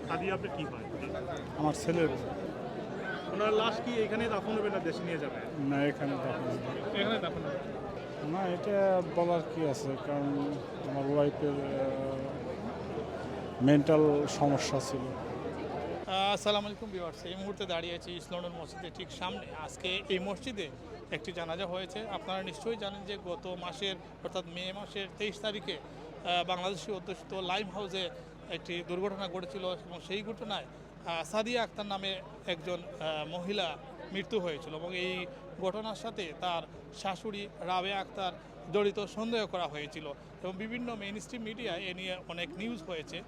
সাদিয়া আপনার কি হয়? আমার ছেলের। ওনার লাশ কি এখানে দাফন হবে না দেশে নিয়ে যাবে? না, এখানে দাফন হবে। এখানে দাফন হবে। না, এটা বলার কি আছে, কারণ আমার ওয়াইফের মেন্টাল সমস্যা ছিল। আসসালামু আলাইকুম ভিউয়ার্স, এই মুহূর্তে দাঁড়িয়ে আছি ইস্ট লন্ডন মসজিদের ঠিক সামনে। আজকে এই মসজিদে একটি জানাজা হয়েছে। আপনারা নিশ্চয়ই জানেন যে গত মাসের অর্থাৎ মে মাসের 23 তারিখে বাংলাদেশি অধ্যুষিত লাইম হাউসে একটি দুর্ঘটনা ঘটেছিল এবং সেই ঘটনায় সাদিয়া আক্তার নামে একজন মহিলা মৃত্যু হয়েছিল এবং এই ঘটনার সাথে তার শাশুড়ি রাবেয়া আক্তার জড়িত সন্দেহ করা হয়েছিল এবং বিভিন্ন মেইনস্ট্রিম মিডিয়ায় এ নিয়ে অনেক নিউজ হয়েছে।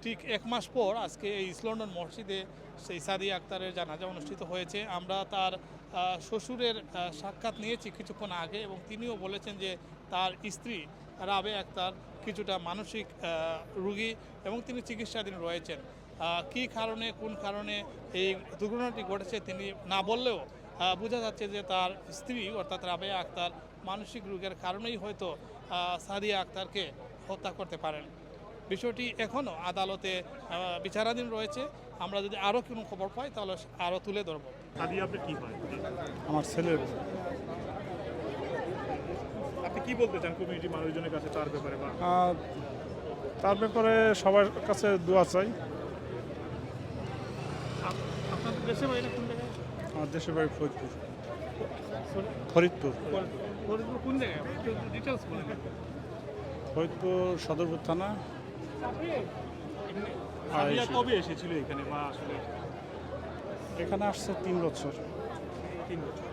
ঠিক এক মাস পর আজকে এই ইস্ট লন্ডন মসজিদে সেই সাদিয়া আক্তারের জানাজা অনুষ্ঠিত হয়েছে। আমরা তার শ্বশুরের সাক্ষাৎ নিয়েছি কিছুক্ষণ আগে এবং তিনিও বলেছেন যে তার স্ত্রী রাবেয়া আক্তার কিছুটা মানসিক রোগী এবং তিনি চিকিৎসাধীন রয়েছেন। কী কারণে কোন কারণে এই দুর্ঘটনাটি ঘটেছে তিনি না বললেও বোঝা যাচ্ছে যে তার স্ত্রী অর্থাৎ রাবেয়া আক্তার মানসিক রোগের কারণেই হয়তো সাদিয়া আক্তারকে হত্যা করতে পারেন। বিষয়টি এখনও আদালতে বিচারাধীন রয়েছে। আমরা যদি আরও কোনো খবর পাই তাহলে আরও তুলে ধরব। সাদিয়া আপনার কি হয়? আমার ছেলের। আপনি কি বলতে চান কমিউনিটি মানুষজনের কাছে তার ব্যাপারে? বা তার ব্যাপারে সবার কাছে দোয়া চাই। আপনাদের দেশে বাইরে কোন জায়গায়? আমার দেশের বাড়ি ফরিদপুর। ফরিদপুর ফরিদপুর কোন জায়গায়? ডিটেলস বলেন। ফরিদপুর সদরপুর থানা। সাদিয়া কবে এসেছিল এখানে বা আসলে? এখানে আসছে 3 বছর। 3 বছর।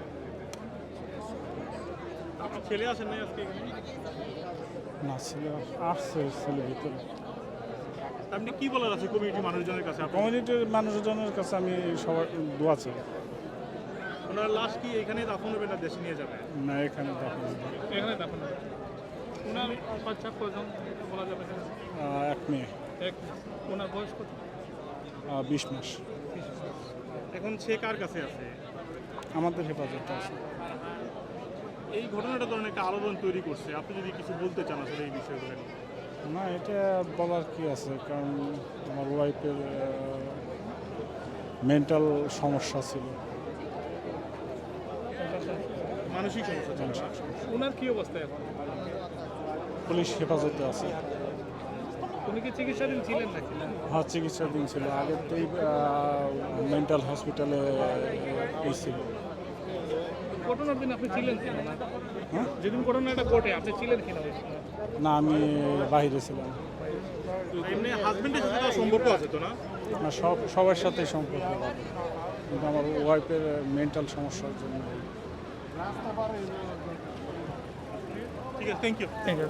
আপনার ছেলে আসেন নাই আজকে এখানে? না, ছেলে আসছে, ছেলে ভিতরে। আপনি কি বলার আছে কমিউনিটি মানুষজনের কাছে? কমিউনিটির মানুষজনের কাছে আমি সবার দোয়া চাই। ওনার লাশ কি এখানে দাফন হবে না দেশে নিয়ে যাবে? না, এখানে দাফন হবে। এখানে দাফন হবে। ওনার বাচ্চা কজন বলা যাবে? 1 মেয়ে। ওনার বয়স কত? 20 মাস। এখন সে কার কাছে আছে? আমাদের হেফাজতে আছে। এই ঘটনাটা ধরনের একটা আলোড়ন তৈরি করছে। আপনি যদি কিছু বলতে চান আসলে এই বিষয়গুলো নিয়ে? না, এটা বলার কি আছে, কারণ আমার ওয়াইফের মেন্টাল সমস্যা ছিল। মানসিক সমস্যা। ওনার কি অবস্থা এখন? পুলিশ হেফাজতে আছে। উনি কি চিকিৎসাধীন ছিলেন নাকি? হ্যাঁ, চিকিৎসাধীন ছিল। আগেতেই মেন্টাল হসপিটালে ছিল। ঘটনার দিন আপনি ছিলেন কিনা? হ্যাঁ, যেদিন ঘটনাটা ঘটে আপনি ছিলেন কিনা? না, আমি বাইরে ছিলাম। এমনি হাজবেন্ডের সাথে তার সম্পর্ক আছে তো না? না, সবার সাথেই সম্পর্ক ভালো। কিন্তু আমার ওয়াইফের মেন্টাল সমস্যার জন্য। ঠিক আছে, থ্যাংক ইউ।